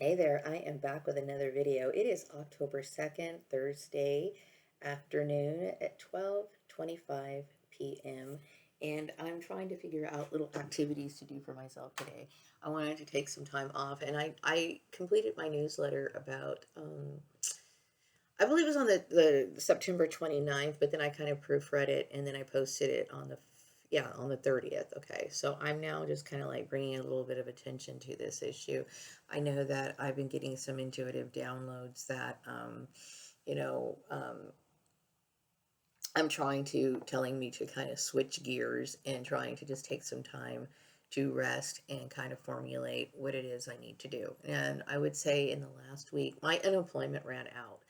Hey there, I am back with another video. It is October 2nd, Thursday afternoon at 12:25 p.m. and I'm trying to figure out little activities to do for myself today. I wanted to take some time off and I completed my newsletter about I believe it was on the September 29th, but then I kind of proofread it and then I posted it on the 30th. Okay. So I'm now just kind of like bringing a little bit of attention to this issue. I know that I've been getting some intuitive downloads that, you know, I'm telling me to kind of switch gears and trying to just take some time to rest and kind of formulate what it is I need to do. And I would say in the last week, my unemployment ran out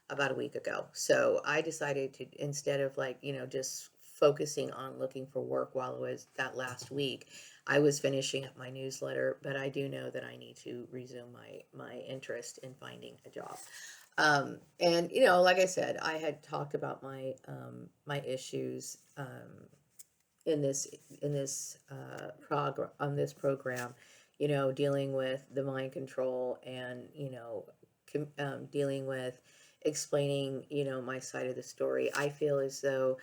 about a week ago. So I decided to, instead of like, just focusing on looking for work while it was that last week, I was finishing up my newsletter, but I do know that I need to resume my interest in finding a job. And like I said, I had talked about my issues in this program on this program, dealing with the mind control and dealing with explaining my side of the story. I feel as though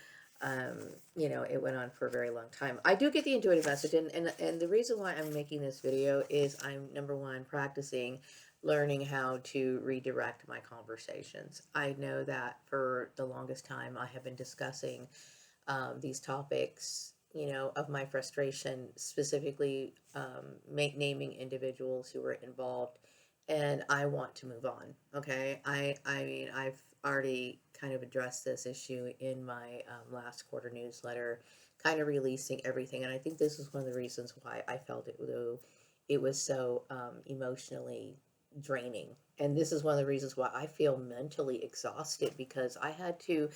it went on for a very long time. I do get the intuitive message, and the reason why I'm making this video is I'm number one practicing learning how to redirect my conversations. I know that for the longest time I have been discussing these topics, of my frustration, specifically naming individuals who were involved, and I want to move on. Okay, I mean I've already kind of addressed this issue in my last quarter newsletter, kind of releasing everything, and I think this is one of the reasons why I felt it though it was so emotionally draining. And this is one of the reasons why I feel mentally exhausted because I had to,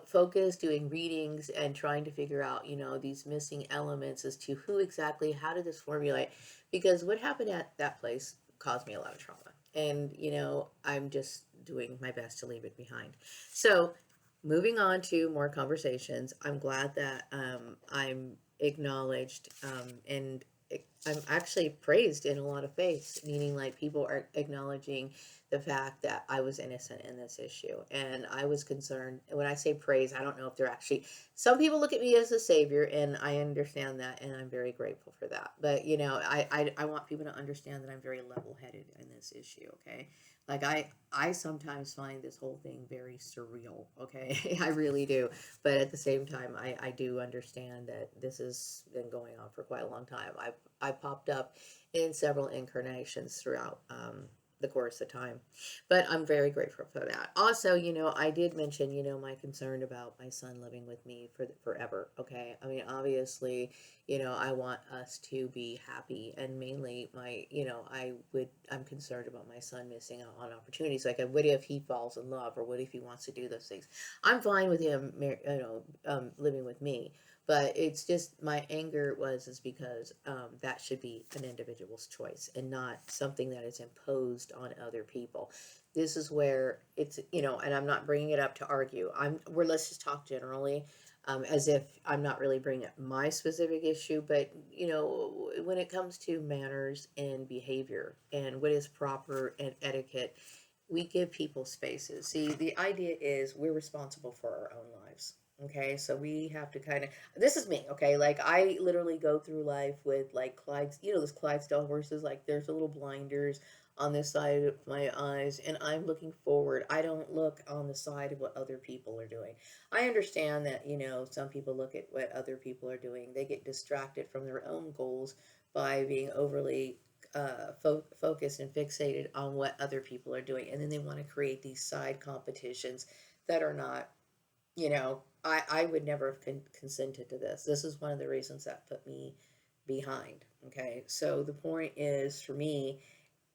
focus doing readings and trying to figure out, these missing elements as to who exactly, how did this formulate? Because what happened at that place caused me a lot of trauma. And, I'm just doing my best to leave it behind. So, moving on to more conversations, I'm glad that I'm acknowledged and I'm actually praised in a lot of faiths, meaning like people are acknowledging the fact that I was innocent in this issue. And I was concerned. And when I say praise, I don't know if they're actually, some people look at me as a savior, and I understand that, and I'm very grateful for that. But, I want people to understand that I'm very level headed in this issue, okay? Like, I sometimes find this whole thing very surreal, okay? I really do. But at the same time, I do understand that this has been going on for quite a long time. I popped up in several incarnations throughout the course of time. But I'm very grateful for that. Also, I did mention, my concern about my son living with me for forever. Okay. I mean, obviously, I want us to be happy, and mainly I'm concerned about my son missing out on opportunities. Like, what if he falls in love, or what if he wants to do those things? I'm fine with him, living with me, but it's just my anger is because that should be an individual's choice and not something that is imposed on other people. This is where it's, and I'm not bringing it up to argue. Let's just talk generally, as if I'm not really bringing up my specific issue, but when it comes to manners and behavior and what is proper and etiquette, we give people spaces. See, the idea is we're responsible for our own lives. Okay, so we have to kind of. This is me. Okay, like I literally go through life with like Clyde's, those Clydesdale horses. Like there's a little blinders on this side of my eyes, and I'm looking forward. I don't look on the side of what other people are doing. I understand that some people look at what other people are doing. They get distracted from their own goals by being overly focused and fixated on what other people are doing, and then they want to create these side competitions that are not. I would never have consented to this. This is one of the reasons that put me behind. Okay, so the point is for me,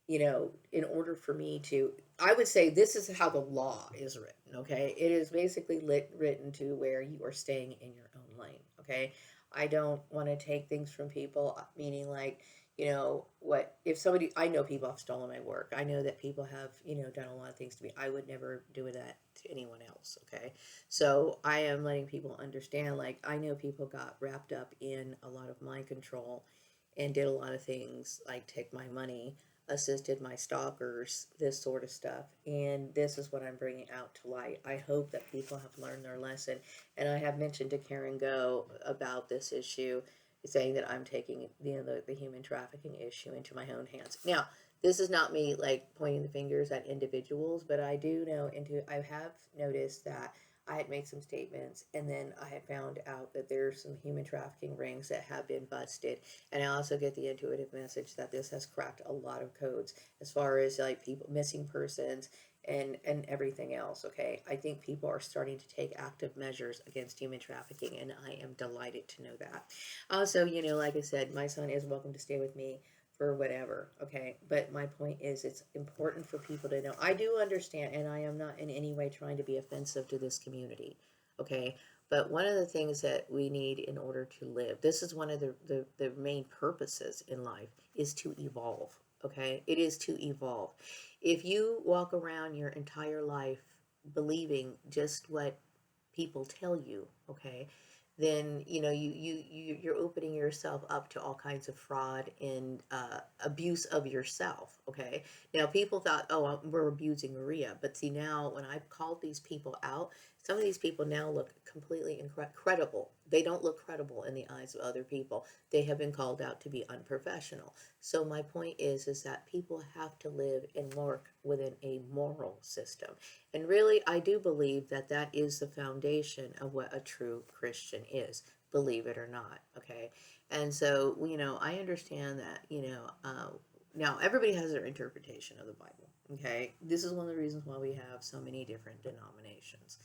in order for me to, I would say this is how the law is written, okay? It is basically written to where you are staying in your own lane, okay? I don't want to take things from people, meaning like, what if somebody, I know people have stolen my work. I know that people have, done a lot of things to me. I would never do that to anyone else, okay? So I am letting people understand, like, I know people got wrapped up in a lot of mind control and did a lot of things like take my money assisted my stalkers, this sort of stuff. And this is what I'm bringing out to light. I hope that people have learned their lesson. And I have mentioned to Karen Go about this issue, saying that I'm taking the human trafficking issue into my own hands. Now, this is not me like pointing the fingers at individuals, but I have noticed that I had made some statements, and then I had found out that there's some human trafficking rings that have been busted. And I also get the intuitive message that this has cracked a lot of codes as far as like people, missing persons, and everything else. Okay, I think people are starting to take active measures against human trafficking, and I am delighted to know that. Also, like I said, my son is welcome to stay with me for whatever. Okay, but my point is, it's important for people to know. I do understand, and I am not in any way trying to be offensive to this community. Okay, but one of the things that we need in order to live, this is one of the main purposes in life, is to evolve. Okay, it is to evolve. If you walk around your entire life believing just what people tell you, okay, then you're opening yourself up to all kinds of fraud and abuse of yourself. Okay, now people thought, oh, we're abusing Maria, but see, now when I've called these people out, some of these people now look completely credible. They don't look credible in the eyes of other people. They have been called out to be unprofessional. So my point is that people have to live and work within a moral system. And really, I do believe that that is the foundation of what a true Christian is, believe it or not. Okay. And so, I understand that, now everybody has their interpretation of the Bible. Okay. This is one of the reasons why we have so many different denominations.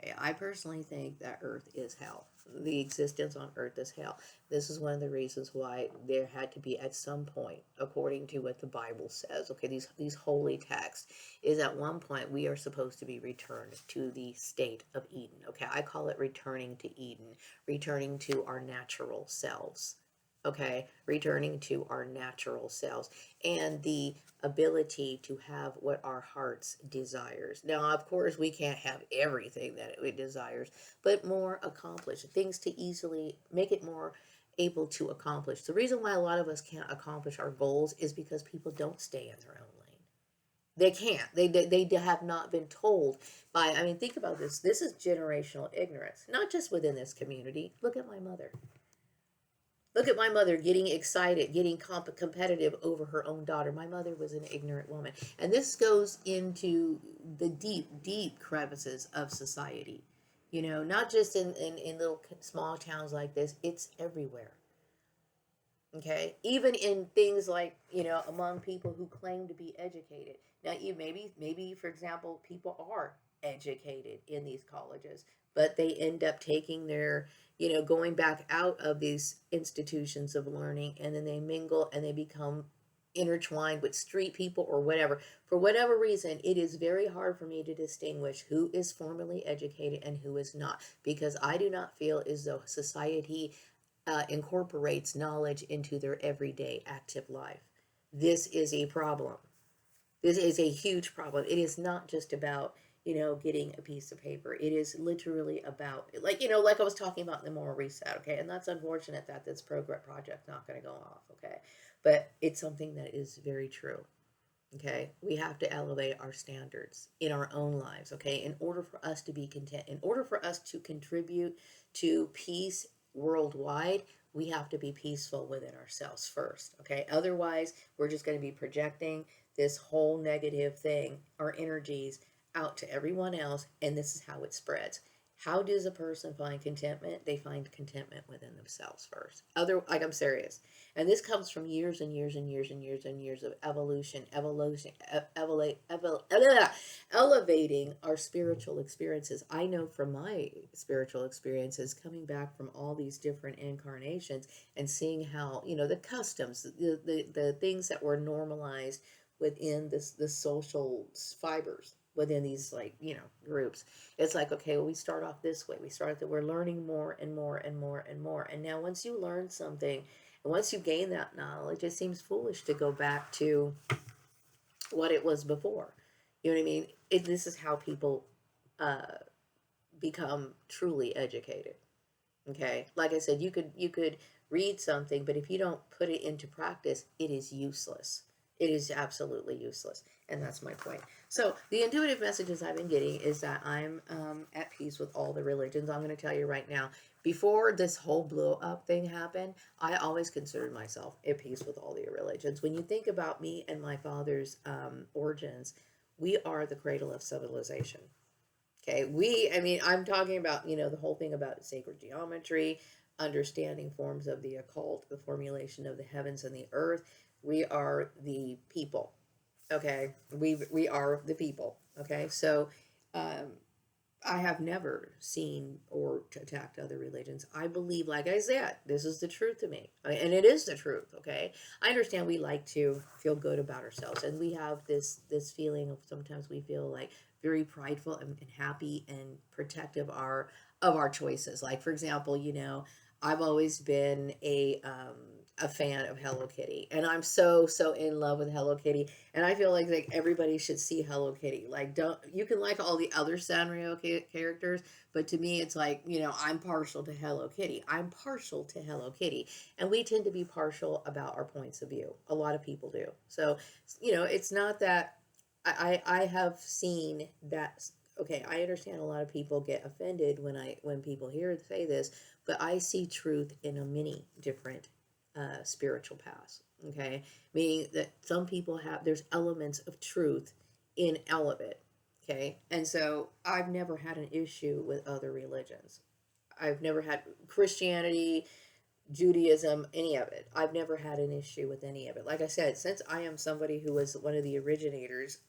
Okay. I personally think that earth is hell. The existence on earth is hell. This is one of the reasons why there had to be, at some point, according to what the Bible says, okay, these holy texts, is at one point we are supposed to be returned to the state of Eden. Okay, I call it returning to Eden, returning to our natural selves. Okay, returning to our natural selves and the ability to have what our hearts desires. Now, of course, we can't have everything that it desires, but more accomplished things to easily make it more able to accomplish. The reason why a lot of us can't accomplish our goals is because people don't stay in their own lane. They can't. They have not been told by, I mean, think about this. This is generational ignorance, not just within this community. Look at my mother. Look at my mother getting excited, getting competitive over her own daughter. My mother was an ignorant woman. And this goes into the deep, deep crevices of society. Not just in little small towns like this, it's everywhere. Okay, even in things like, among people who claim to be educated. Now, you maybe for example, people are educated in these colleges, but they end up taking their, going back out of these institutions of learning, and then they mingle and they become intertwined with street people or whatever. For whatever reason, it is very hard for me to distinguish who is formally educated and who is not, because I do not feel as though society incorporates knowledge into their everyday active life. This is a problem. This is a huge problem. It is not just about, getting a piece of paper. It is literally about, like I was talking about in the moral reset, okay? And that's unfortunate that this project's not going to go off, okay? But it's something that is very true. Okay, we have to elevate our standards in our own lives. Okay, in order for us to be content, in order for us to contribute to peace worldwide, we have to be peaceful within ourselves first. Okay, otherwise, we're just going to be projecting this whole negative thing, our energies, out to everyone else, and this is how it spreads. How does a person find contentment? They find contentment within themselves first. I'm serious. And this comes from years and years and years and years and years of elevating our spiritual experiences. I know from my spiritual experiences, coming back from all these different incarnations and seeing how, the customs, the things that were normalized within the social fibers within these, like, groups. It's like, okay, well, we start off this way. We're learning more and more and more and more. And now once you learn something, and once you gain that knowledge, it seems foolish to go back to what it was before. You know what I mean? This is how people uh, become truly educated. Okay, like I said, you could read something, but if you don't put it into practice, it is useless. It is absolutely useless. And that's my point. So, the intuitive messages I've been getting is that I'm at peace with all the religions. I'm going to tell you right now, before this whole blow up thing happened, I always considered myself at peace with all the religions. When you think about me and my father's origins, we are the cradle of civilization. Okay, I mean, I'm talking about, the whole thing about sacred geometry, understanding forms of the occult, the formulation of the heavens and the earth. We are the people. Okay, we are the people. Okay, so um, I have never seen or attacked other religions. I believe, like I said, this is the truth to me, and it is the truth. Okay, I understand we like to feel good about ourselves, and we have this feeling of sometimes we feel like very prideful and happy and protective of our choices. Like for example, I've always been a fan of Hello Kitty, and I'm so in love with Hello Kitty, and I feel like everybody should see Hello Kitty. Like, don't you can like all the other Sanrio characters, but to me, it's like I'm partial to Hello Kitty. I'm partial to Hello Kitty, and we tend to be partial about our points of view. A lot of people do. So, it's not that I have seen that. Okay, I understand a lot of people get offended when people hear say this, but I see truth in a many different spiritual paths. Okay, meaning that some people there's elements of truth in all of it. Okay, and so I've never had an issue with other religions. I've never had Christianity, Judaism, any of it. I've never had an issue with any of it. Like I said, since I am somebody who was one of the originators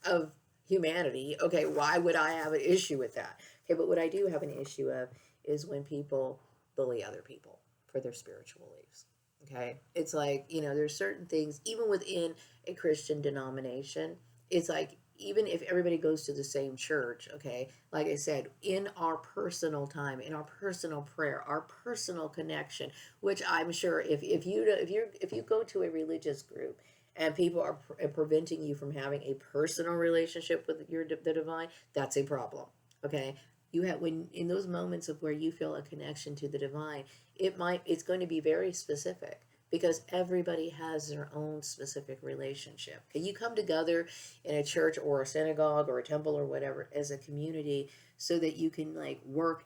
of humanity, okay, why would I have an issue with that? Okay, but what I do have an issue of is when people bully other people for their spiritual beliefs. Okay, it's like, there's certain things, even within a Christian denomination, it's like, even if everybody goes to the same church, okay, like I said, in our personal time, in our personal prayer, our personal connection, which I'm sure if you go to a religious group and people are preventing you from having a personal relationship with the divine, that's a problem. Okay, you have when in those moments of where you feel a connection to the divine, it's going to be very specific because everybody has their own specific relationship. Okay, you come together in a church or a synagogue or a temple or whatever as a community so that you can like work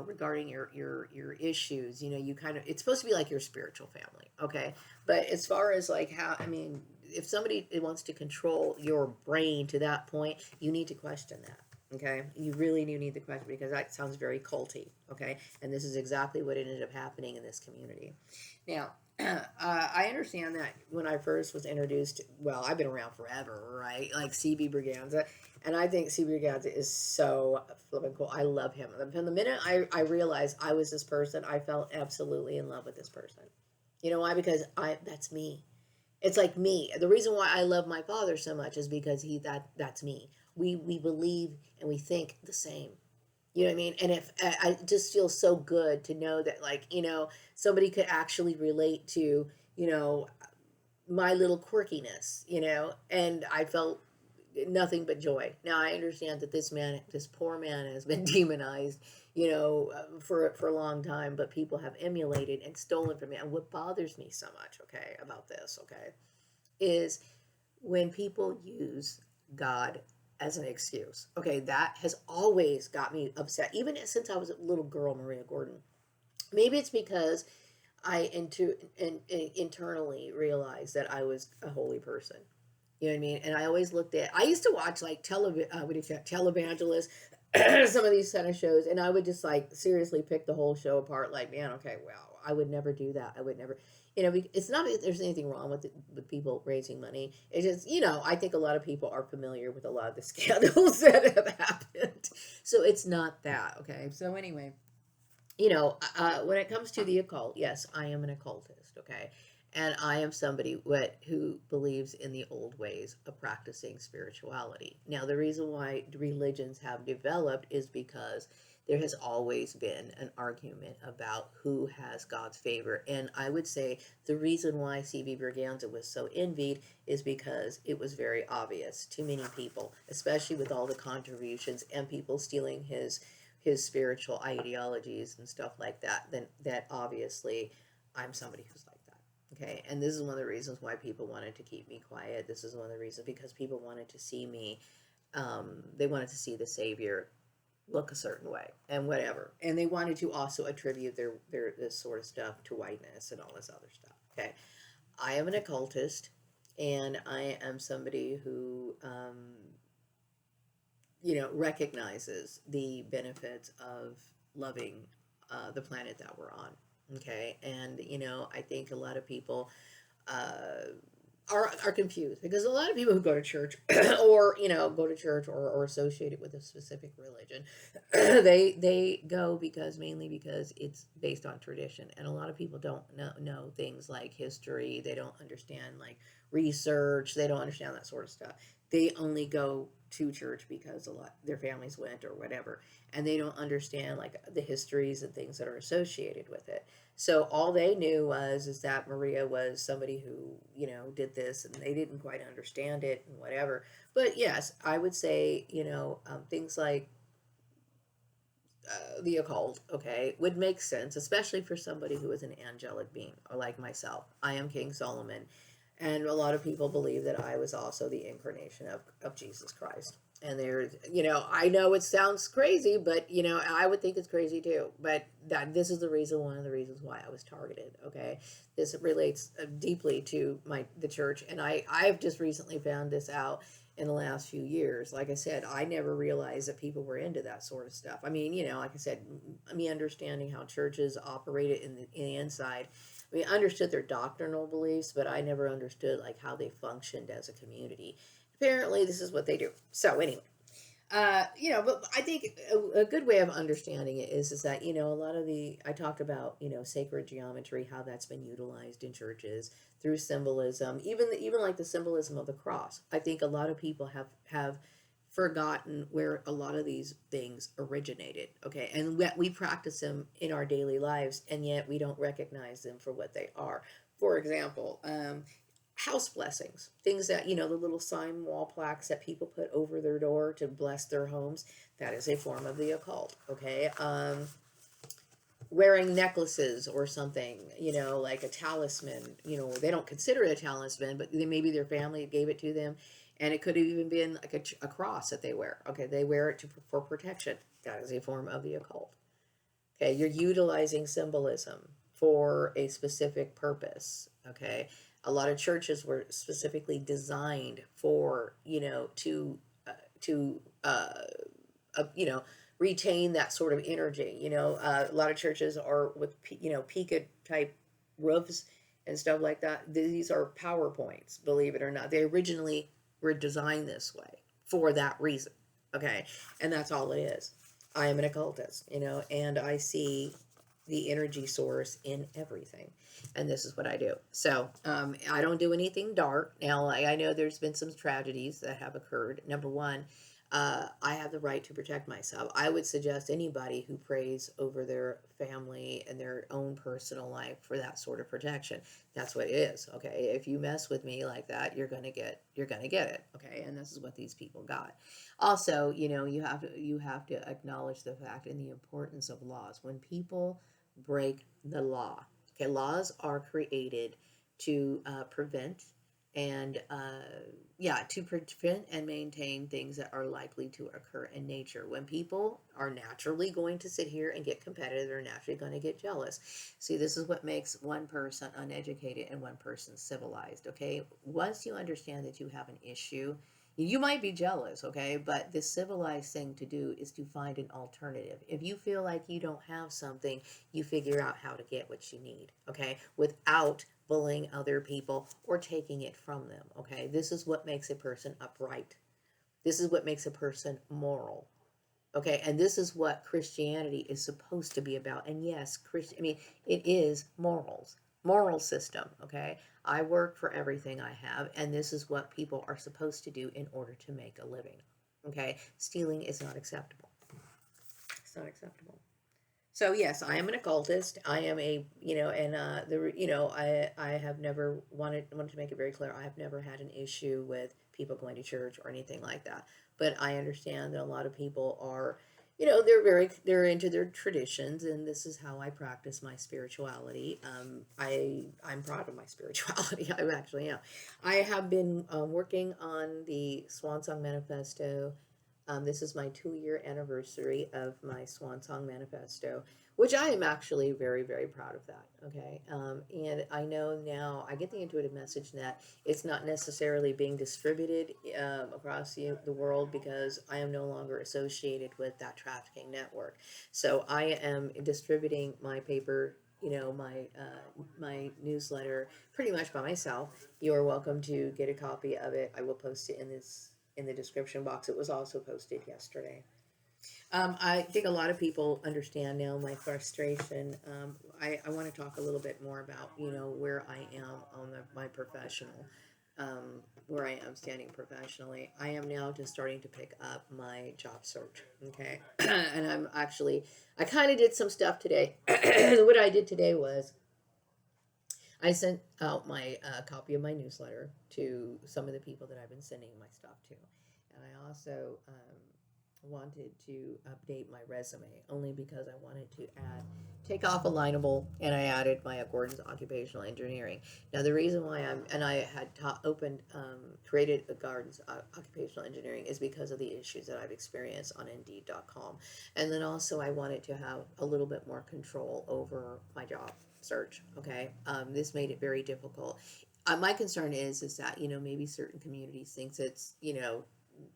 regarding your issues. You kind of it's supposed to be like your spiritual family. Okay, but as far as like how, I mean, if somebody wants to control your brain to that point, you need to question that. Okay, you really do need the question because that sounds very culty. Okay, and this is exactly what ended up happening in this community. Now, I understand that when I first was introduced, well, I've been around forever, right? Like CB Braganza, and I think CB Braganza is so flippin' cool. I love him. From the minute I realized I was this person, I fell absolutely in love with this person. You know why? Because that's me. It's like me. The reason why I love my father so much is because that's me. We believe and we think the same. You know what I mean? And if I just feel so good to know that, like, somebody could actually relate to, you know, my little quirkiness, and I felt nothing but joy. Now I understand that this poor man, has been demonized, for a long time, but people have emulated and stolen from me. And what bothers me so much, okay, about this, okay, is when people use God as an excuse. Okay, that has always got me upset, even since I was a little girl, Maria Gordon. Maybe it's because internally realized that I was a holy person. You know what I mean? And I always looked at. I used to watch like what do you say, televangelists, some of these kind of shows, and I would just like seriously pick the whole show apart. Like, man, okay, wow, I would never do that. I would never. It's not that there's anything wrong with people raising money. It's just, I think a lot of people are familiar with a lot of the scandals that have happened. So it's not that, okay? So anyway, when it comes to the occult, yes, I am an occultist, okay? And I am somebody who believes in the old ways of practicing spirituality. Now, the reason why religions have developed is because there has always been an argument about who has God's favor. And I would say the reason why C.B. Berganza was so envied is because it was very obvious to many people, especially with all the contributions and people stealing his spiritual ideologies and stuff like that, then that obviously I'm somebody who's like that. Okay, and this is one of the reasons why people wanted to keep me quiet. This is one of the reasons because people wanted to see me. They wanted to see the Savior look a certain way and whatever, and they wanted to also attribute their this sort of stuff to whiteness and all this other stuff. Okay, I am an occultist, and I am somebody who recognizes the benefits of loving the planet that we're on. Okay, and I think a lot of people uh, are confused because a lot of people who go to church or go to church or associate it with a specific religion, they go because mainly because it's based on tradition, and a lot of people don't know things like history. They don't understand like research. They don't understand that sort of stuff. They only go to church because a lot their families went or whatever, and they don't understand like the histories and things that are associated with it. So all they knew was is that Maria was somebody who did this, and they didn't quite understand it and whatever. But yes, I would say things like the occult, okay, would make sense, especially for somebody who is an angelic being, or like myself. I am King Solomon, and a lot of people believe that I was also the incarnation of Jesus Christ. And there's, I know it sounds crazy, but I would think it's crazy too. But this is one of the reasons why I was targeted. Okay, this relates deeply to the church, and I've just recently found this out in the last few years. Like I said, I never realized that people were into that sort of stuff. I mean, like I said, me understanding how churches operated in the inside. I mean, I understood their doctrinal beliefs, but I never understood like how they functioned as a community. Apparently, this is what they do. So anyway, but I think a good way of understanding it is that a lot of I talked about sacred geometry, how that's been utilized in churches through symbolism, even like the symbolism of the cross. I think a lot of people have forgotten where a lot of these things originated. Okay, and we practice them in our daily lives, and yet we don't recognize them for what they are. For example, house blessings, things that the little sign wall plaques that people put over their door to bless their homes, that is a form of the occult. Okay, wearing necklaces or something, like a talisman, they don't consider it a talisman, but maybe their family gave it to them, and it could have even been like a cross that they wear. Okay, they wear it for protection. That is a form of the occult. Okay, you're utilizing symbolism for a specific purpose. Okay, a lot of churches were specifically designed for to retain that sort of energy. A lot of churches are with Pika type roofs and stuff like that. These are PowerPoints, believe it or not. They originally were designed this way for that reason. Okay, and that's all it is. I am an occultist, and I see the energy source in everything. And this is what I do. So I don't do anything dark. Now, I know there's been some tragedies that have occurred. Number one, I have the right to protect myself. I would suggest anybody who prays over their family and their own personal life for that sort of protection. That's what it is. Okay, if you mess with me like that, you're gonna get it. Okay, and this is what these people got. Also, you have to acknowledge the fact and the importance of laws. When people break the law, okay, laws are created to prevent and to prevent and maintain things that are likely to occur in nature. When people are naturally going to sit here and get competitive, they're naturally going to get jealous. See, this is what makes one person uneducated and one person civilized. Okay, once you understand that you have an issue, you might be jealous, okay, but the civilized thing to do is to find an alternative. If you feel like you don't have something, you figure out how to get what you need, okay, without bullying other people or taking it from them. Okay, this is what makes a person upright. This is what makes a person moral. Okay, and this is what Christianity is supposed to be about. And yes, it is morals, moral system. Okay, I work for everything I have, and this is what people are supposed to do in order to make a living. Okay, stealing is not acceptable. It's not acceptable. So yes, I am an occultist. I am and I have never wanted to make it very clear. I have never had an issue with people going to church or anything like that. But I understand that a lot of people are, they're into their traditions, and this is how I practice my spirituality. I'm proud of my spirituality. I actually am. I have been working on the Swan Song Manifesto. This is my 2 year anniversary of my Swan Song Manifesto, which I am actually very, very proud of that. Okay. And I know now I get the intuitive message that it's not necessarily being distributed across the world because I am no longer associated with that trafficking network. So I am distributing my paper, my newsletter pretty much by myself. You are welcome to get a copy of it. I will post it in the description box. It was also posted yesterday. I think a lot of people understand now my frustration. I want to talk a little bit more about, where I am on my professional, where I am standing professionally. I am now just starting to pick up my job search. Okay. And I kind of did some stuff today. What I did today was I sent out my copy of my newsletter to some of the people that I've been sending my stuff to. And I also wanted to update my resume only because I wanted to take off Alignable, and I added my Gordon's Occupational Engineering. Now, the reason why I had created a Gordon's Occupational Engineering is because of the issues that I've experienced on Indeed.com. And then also I wanted to have a little bit more control over my job search. Okay. This made it very difficult. My concern is that, maybe certain communities thinks it's,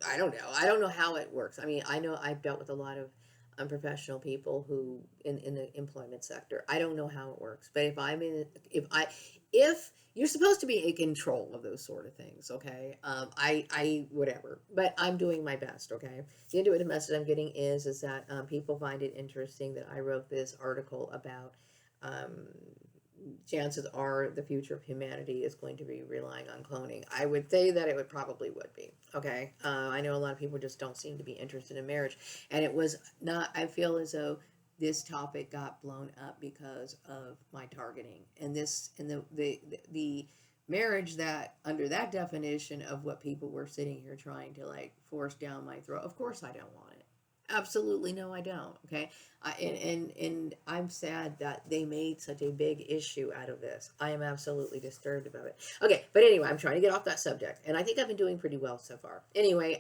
I don't know. I don't know how it works. I mean, I know I've dealt with a lot of unprofessional people who in the employment sector. I don't know how it works, but if you're supposed to be in control of those sort of things, okay? I whatever, but I'm doing my best, okay? The intuitive message I'm getting is that people find it interesting that I wrote this article about um, chances are the future of humanity is going to be relying on cloning. I would say that it would be. Okay. I know a lot of people just don't seem to be interested in marriage. And it was not, I feel as though this topic got blown up because of my targeting. And the marriage that under that definition of what people were sitting here trying to like force down my throat, of course I don't want it. Absolutely no, I don't. Okay, and I'm sad that they made such a big issue out of this. I am absolutely disturbed about it. Okay, but anyway, I'm trying to get off that subject, and I think I've been doing pretty well so far. Anyway,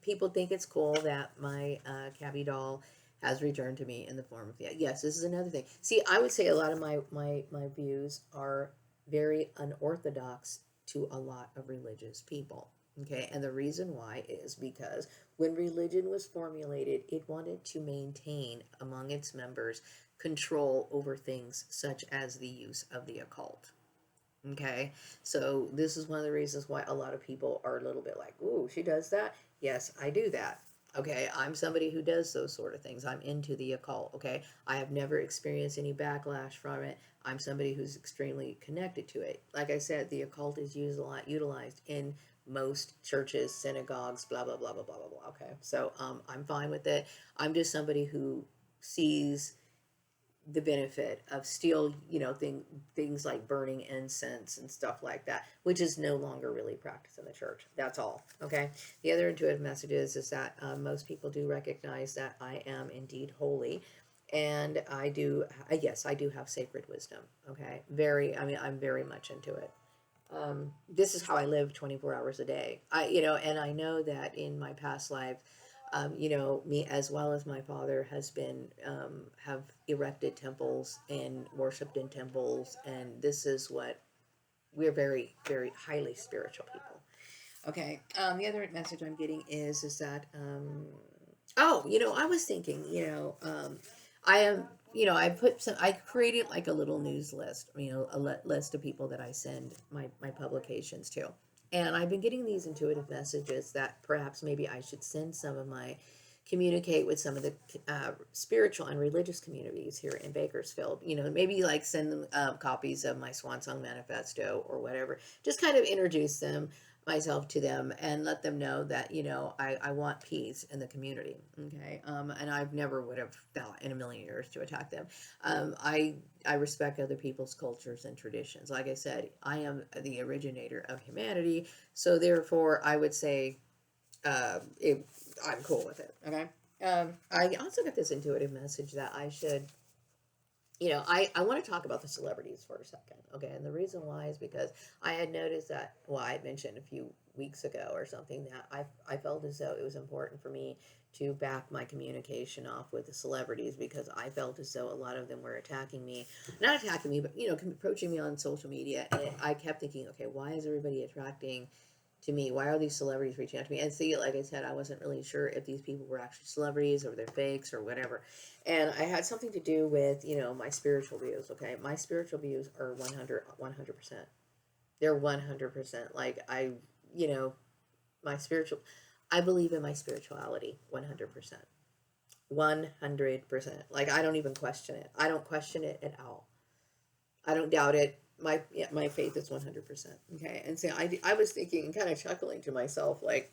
people think it's cool that my Cabby doll has returned to me in the form of yes. This is another thing. See, I would say a lot of my views are very unorthodox to a lot of religious people. Okay, and the reason why is because when religion was formulated, it wanted to maintain among its members control over things such as the use of the occult. Okay, so this is one of the reasons why a lot of people are a little bit like, ooh, she does that? Yes, I do that. Okay, I'm somebody who does those sort of things. I'm into the occult. Okay, I have never experienced any backlash from it. I'm somebody who's extremely connected to it. Like I said, the occult is used a lot, utilized in most churches, synagogues, blah blah blah blah blah blah blah. Okay, so I'm fine with it. I'm just somebody who sees the benefit of still, things like burning incense and stuff like that, which is no longer really practiced in the church. That's all. Okay. The other intuitive message is that most people do recognize that I am indeed holy, and I do. Yes, I do have sacred wisdom. Okay. I'm very much into it. This is how I live 24 hours a day. And I know that in my past life, me as well as my father has been, have erected temples and worshiped in temples. And this is what we're very, very highly spiritual people. Okay. The other message I'm getting is that, I was thinking, I am, I created like a little news list, list of people that I send my publications to. And I've been getting these intuitive messages that perhaps maybe I should send communicate with some of the spiritual and religious communities here in Bakersfield. Maybe like send them copies of my Swan Song Manifesto or whatever. Just kind of introduce myself to them and let them know that I want peace in the community. Okay. And I've never would have thought in a million years to attack them. I respect other people's cultures and traditions. Like I said, I am the originator of humanity, so therefore I would say I'm cool with it. Okay. I also got this intuitive message that I should, I want to talk about the celebrities for a second. Okay. And the reason why is because I had noticed that, well, I had mentioned a few weeks ago or something that I felt as though it was important for me to back my communication off with the celebrities because I felt as though a lot of them were attacking me, not attacking me, but, approaching me on social media. And I kept thinking, okay, why is everybody attracting to me? Why are these celebrities reaching out to me? And see, like I said, I wasn't really sure if these people were actually celebrities or they're fakes or whatever. And I had something to do with, my spiritual views. Okay. My spiritual views are 100%. They're 100%. Like you know, my spiritual, I believe in my spirituality 100%. 100%. Like I don't even question it. I don't question it at all. I don't doubt it. My faith is 100%. Okay. And so I was thinking, kind of chuckling to myself, like,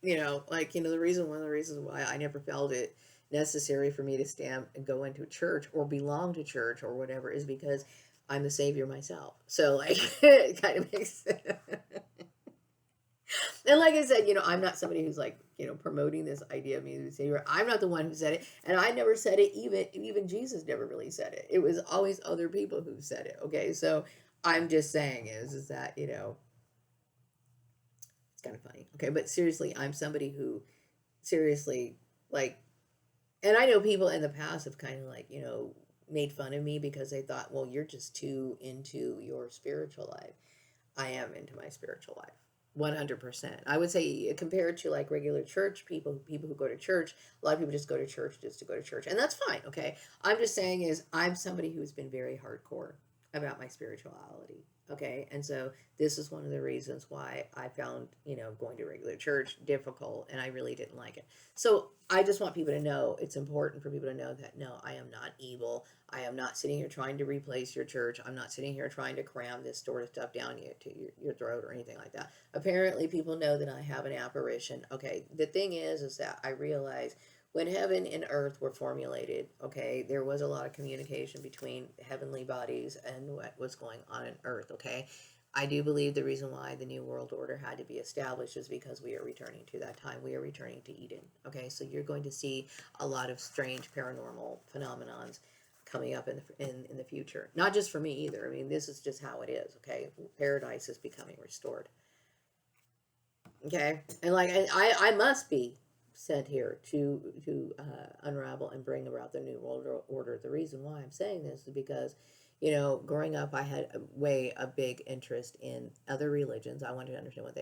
one of the reasons why I never felt it necessary for me to stand and go into church or belong to church or whatever is because I'm the savior myself. So like it kind of makes sense. And like I said, I'm not somebody who's like, promoting this idea of me as a savior. I'm not the one who said it, and I never said it. Even Jesus never really said it. It was always other people who said it. Okay, so I'm just saying is that it's kind of funny. Okay, but seriously, I'm somebody who seriously like, and I know people in the past have kind of like made fun of me because they thought, well, you're just too into your spiritual life. I am into my spiritual life. 100%. I would say compared to like regular church people who go to church, a lot of people just go to church just to go to church. And that's fine, okay? I'm just saying is I'm somebody who's been very hardcore about my spirituality, okay? And so this is one of the reasons why I found, going to regular church difficult and I really didn't like it. So I just want people to know, it's important for people to know that no, I am not evil. I am not sitting here trying to replace your church. I'm not sitting here trying to cram this sort of stuff down your throat or anything like that. Apparently, people know that I have an apparition. Okay, the thing is that I realize when heaven and earth were formulated, okay, there was a lot of communication between heavenly bodies and what was going on in earth, okay? I do believe the reason why the New World Order had to be established is because we are returning to that time. We are returning to Eden. Okay, so you're going to see a lot of strange paranormal phenomenons coming up in the future. Not just for me either. I mean, this is just how it is. Okay, paradise is becoming restored. Okay, and like I must be sent here to unravel and bring about the new world order. The reason why I'm saying this is because growing up, I had a big interest in other religions. I wanted to understand what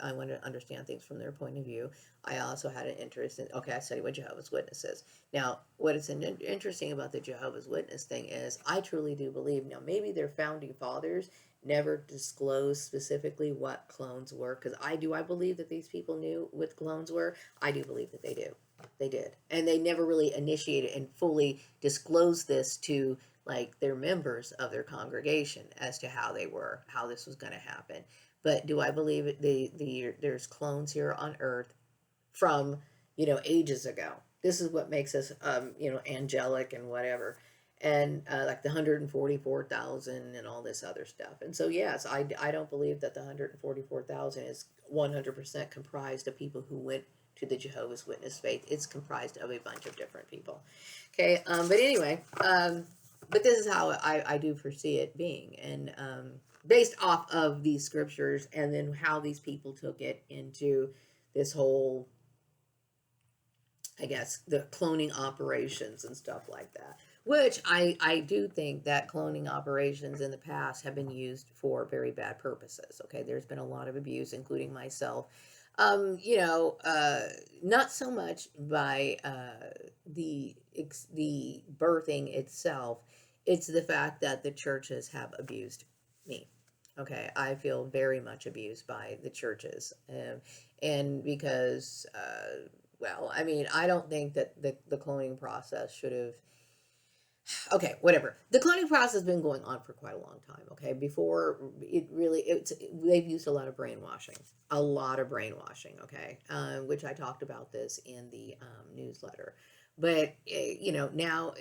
I wanted to understand things from their point of view. I also had an interest in, okay, I studied with Jehovah's Witnesses. Now, what is interesting about the Jehovah's Witness thing is I truly do believe, now maybe their founding fathers never disclosed specifically what clones were, because I believe that these people knew what clones were. I do believe that they do. They did. And they never really initiated and fully disclosed this to like their members of their congregation as to how this was going to happen. But do I believe there's clones here on earth from, ages ago? This is what makes us, angelic and whatever. And like the 144,000 and all this other stuff. And so, yes, I don't believe that the 144,000 is 100% comprised of people who went to the Jehovah's Witness faith. It's comprised of a bunch of different people. Okay, but anyway, but this is how I do foresee it being. And based off of these scriptures and then how these people took it into this whole, I guess, the cloning operations and stuff like that. Which I do think that cloning operations in the past have been used for very bad purposes. Okay, there's been a lot of abuse, including myself. Not so much by the birthing itself. It's the fact that the churches have abused me. Okay, I feel very much abused by the churches, and because well, I mean, I don't think that the cloning process should have. Okay, whatever. The cloning process has been going on for quite a long time. Okay, before they've used a lot of brainwashing, a lot of brainwashing. Okay, which I talked about this in the newsletter. But now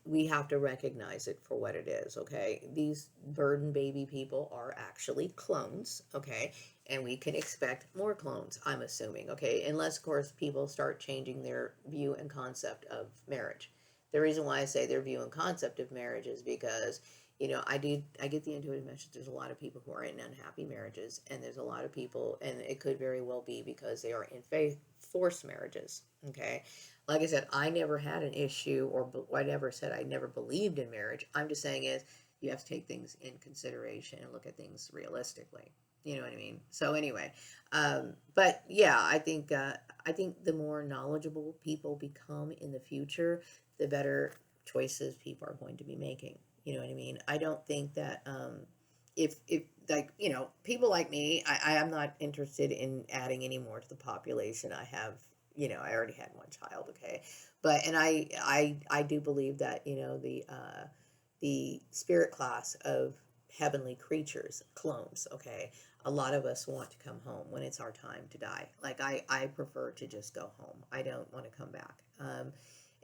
we have to recognize it for what it is. Okay, these burden baby people are actually clones. Okay, and we can expect more clones, I'm assuming. Okay, unless of course people start changing their view and concept of marriage. The reason why I say their view and concept of marriage is because I get the intuitive message. There's a lot of people who are in unhappy marriages, and there's a lot of people, and it could very well be because they are in faith forced marriages. Okay, like I said, I never had an issue, or I never said I never believed in marriage. I'm just saying is you have to take things in consideration and look at things realistically. You know what I mean? So anyway, but yeah, I think the more knowledgeable people become in the future, the better choices people are going to be making. You know what I mean? I don't think that if like people like me, I am not interested in adding any more to the population. I have I already had one child. Okay, but and I do believe that the spirit class of heavenly creatures, clones. Okay, a lot of us want to come home when it's our time to die. Like I prefer to just go home. I don't want to come back.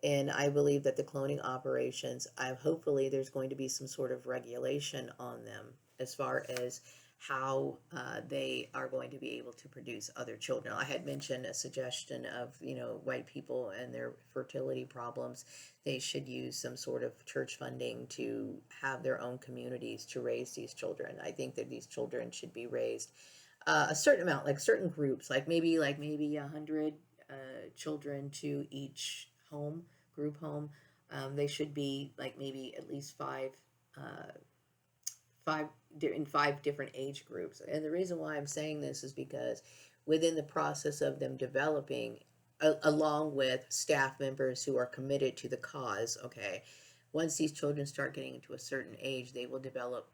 And I believe that the cloning operations, hopefully there's going to be some sort of regulation on them as far as how they are going to be able to produce other children. I had mentioned a suggestion of, white people and their fertility problems. They should use some sort of church funding to have their own communities to raise these children. I think that these children should be raised a certain amount, like certain groups, like maybe 100 children to each group home. They should be like maybe at least uh, five in five different age groups. And the reason why I'm saying this is because within the process of them developing, along with staff members who are committed to the cause, okay, once these children start getting into a certain age, they will develop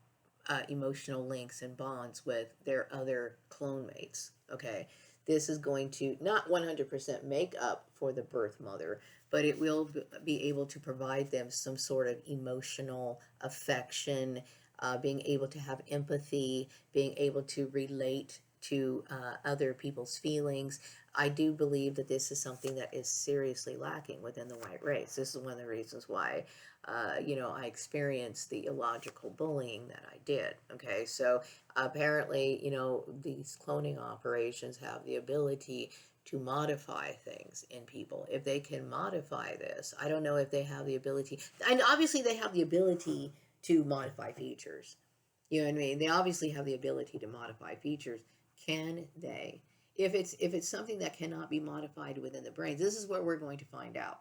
emotional links and bonds with their other clone mates. Okay, this is going to not 100% make up for the birth mother, but it will be able to provide them some sort of emotional affection, being able to have empathy, being able to relate to other people's feelings. I do believe that this is something that is seriously lacking within the white race. This is one of the reasons why, I experienced the illogical bullying that I did. Okay, so apparently, these cloning operations have the ability to modify things in people. If they can modify this, I don't know if they have the ability, and obviously they have the ability to modify features. You know what I mean? They obviously have the ability to modify features. Can they? If it's something that cannot be modified within the brain, this is what we're going to find out.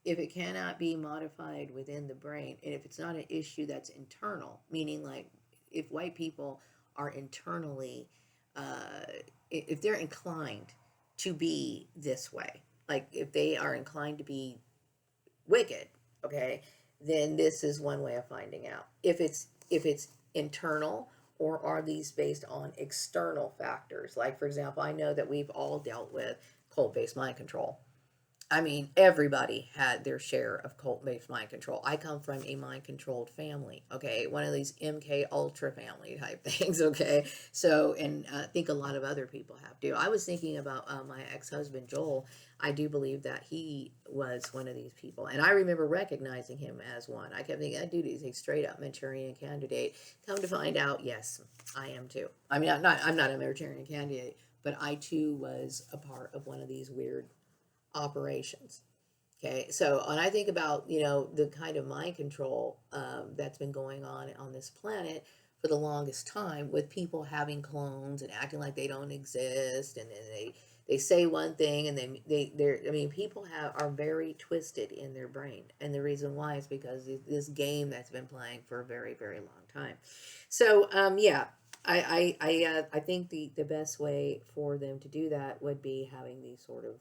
If it cannot be modified within the brain, and if it's not an issue that's internal, meaning like if white people are internally, uh, if they're inclined to be this way, like if they are inclined to be wicked, okay, then this is one way of finding out if it's internal, or are these based on external factors. Like for example, I know that we've all dealt with cult-based mind control. I mean, everybody had their share of cult-based mind control. I come from a mind-controlled family, okay? One of these MK Ultra family type things, okay? So, and I think a lot of other people have too. I was thinking about my ex-husband, Joel. I do believe that he was one of these people. And I remember recognizing him as one. I kept thinking, that dude is a straight-up Manchurian candidate. Come to find out, yes, I am too. I mean, I'm not a Manchurian candidate, but I too was a part of one of these weird operations. Okay, so when I think about the kind of mind control that's been going on this planet for the longest time, with people having clones and acting like they don't exist, and then they say one thing, and they're I mean, people are very twisted in their brain, and the reason why is because this game that's been playing for a very very long time. So yeah. I think the best way for them to do that would be having these sort of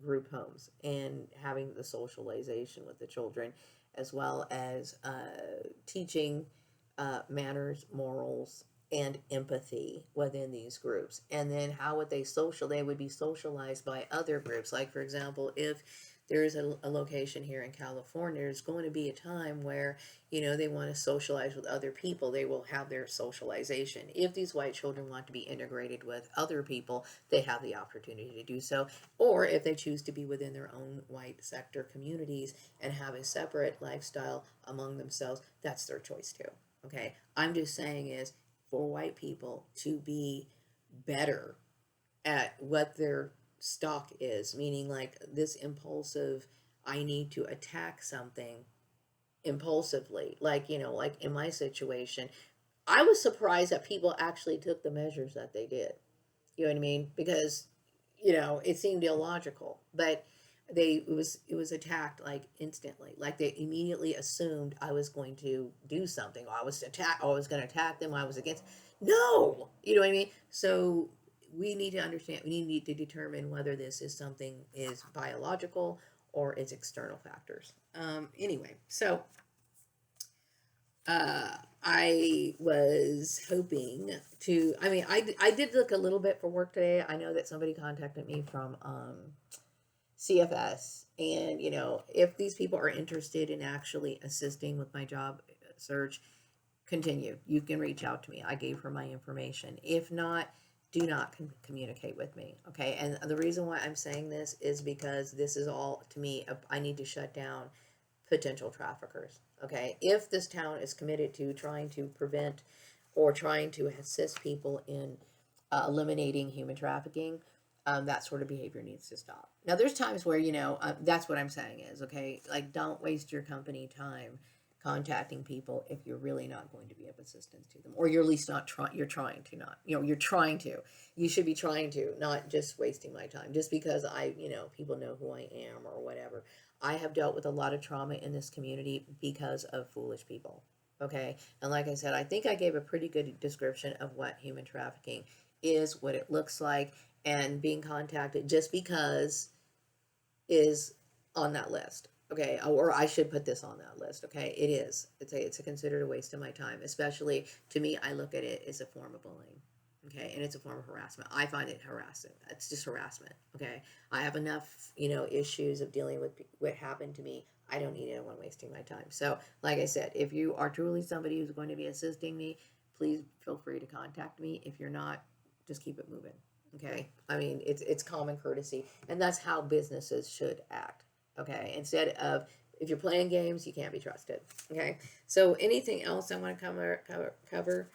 group homes and having the socialization with the children, as well as teaching manners, morals, and empathy within these groups. And then how would they would be socialized by other groups. Like for example, if there is a location here in California, there's going to be a time where, they want to socialize with other people. They will have their socialization. If these white children want to be integrated with other people, they have the opportunity to do so. Or if they choose to be within their own white sector communities and have a separate lifestyle among themselves, that's their choice too. Okay. I'm just saying is for white people to be better at what their stock is, meaning like this impulsive, I need to attack something impulsively. Like, like in my situation, I was surprised that people actually took the measures that they did. You know what I mean? Because, it seemed illogical, but it was attacked like instantly. Like they immediately assumed I was going to do something. Or I was going to attack them. I was against. No, you know what I mean? So we need to understand. We need to determine whether this is something is biological or it's external factors. Anyway, so I was hoping to, I did look a little bit for work today. I know that somebody contacted me from CFS, and if these people are interested in actually assisting with my job search, continue. You can reach out to me. I gave her my information. If not, do not communicate with me. Okay. And the reason why I'm saying this is because this is all to me, I need to shut down potential traffickers. Okay. If this town is committed to trying to prevent or trying to assist people in eliminating human trafficking, that sort of behavior needs to stop. Now, there's times where, that's what I'm saying is, okay, like don't waste your company time contacting people if you're really not going to be of assistance to them, or you're at least not trying, you're trying to not, you're trying to, you should be trying to, not just wasting my time just because people know who I am or whatever. I have dealt with a lot of trauma in this community because of foolish people. Okay. And like I said, I think I gave a pretty good description of what human trafficking is, what it looks like, and being contacted just because is on that list. Okay, or I should put this on that list. Okay, it is. It's a considered a waste of my time, especially to me. I look at it as a form of bullying. Okay, and it's a form of harassment. I find it harassing. It's just harassment. Okay, I have enough, issues of dealing with what happened to me. I don't need anyone wasting my time. So, like I said, if you are truly somebody who's going to be assisting me, please feel free to contact me. If you're not, just keep it moving. Okay, it's common courtesy, and that's how businesses should act. Okay, instead of, if you're playing games, you can't be trusted. Okay, so anything else I want to cover?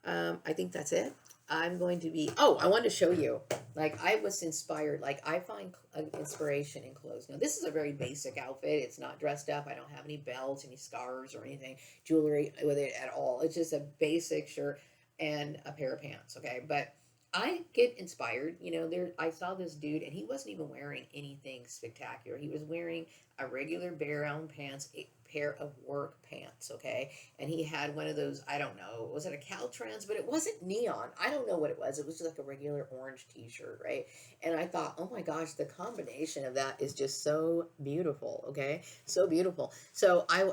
I think that's it. I'm going to be, I wanted to show you, like I was inspired, like I find inspiration in clothes. Now this is a very basic outfit. It's not dressed up. I don't have any belts, any scarves or anything, jewelry with it at all. It's just a basic shirt and a pair of pants. Okay, but I get inspired. I saw this dude and he wasn't even wearing anything spectacular. He was wearing a regular brown pants, a pair of work pants, okay? And he had one of those, I don't know, was it a Caltrans? But it wasn't neon. I don't know what it was. It was just like a regular orange t-shirt, right? And I thought, oh my gosh, the combination of that is just so beautiful, okay? So beautiful. So I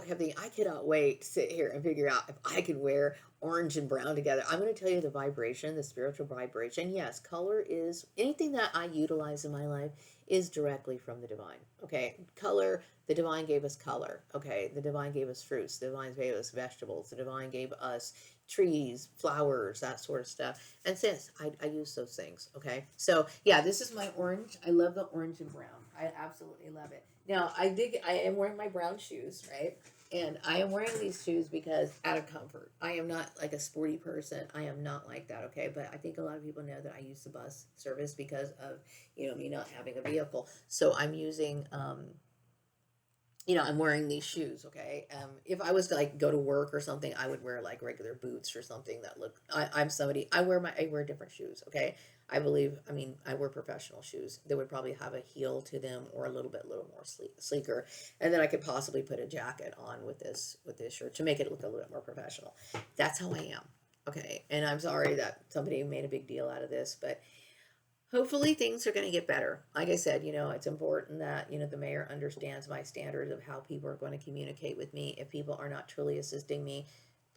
cannot wait to sit here and figure out if I can wear orange and brown together. I'm going to tell you the vibration, the spiritual vibration. Yes, color is anything that I utilize in my life is directly from the divine. Okay, color, the divine gave us color. Okay, the divine gave us fruits, the divine gave us vegetables, the divine gave us trees, flowers, that sort of stuff. And sis, I use those things. Okay, so yeah, this is my orange. I love the orange and brown. I absolutely love it. Now I am wearing my brown shoes, right? And I am wearing these shoes because out of comfort. I am not like a sporty person. I am not like that, okay? But I think a lot of people know that I use the bus service because of, me not having a vehicle. So I'm using I'm wearing these shoes, okay? If I was to like go to work or something, I would wear like regular boots or something that look. I'm somebody. I wear different shoes, okay? I believe. I wear professional shoes. They would probably have a heel to them or a little more sleeker, and then I could possibly put a jacket on with this shirt to make it look a little bit more professional. That's how I am, okay? And I'm sorry that somebody made a big deal out of this, but hopefully things are going to get better. Like I said, it's important that, the mayor understands my standards of how people are going to communicate with me. If people are not truly assisting me,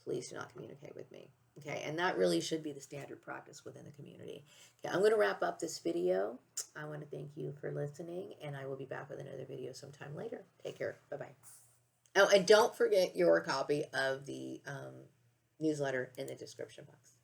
please do not communicate with me. Okay, and that really should be the standard practice within the community. Okay, I'm going to wrap up this video. I want to thank you for listening, and I will be back with another video sometime later. Take care. Bye-bye. Oh, and don't forget your copy of the newsletter in the description box.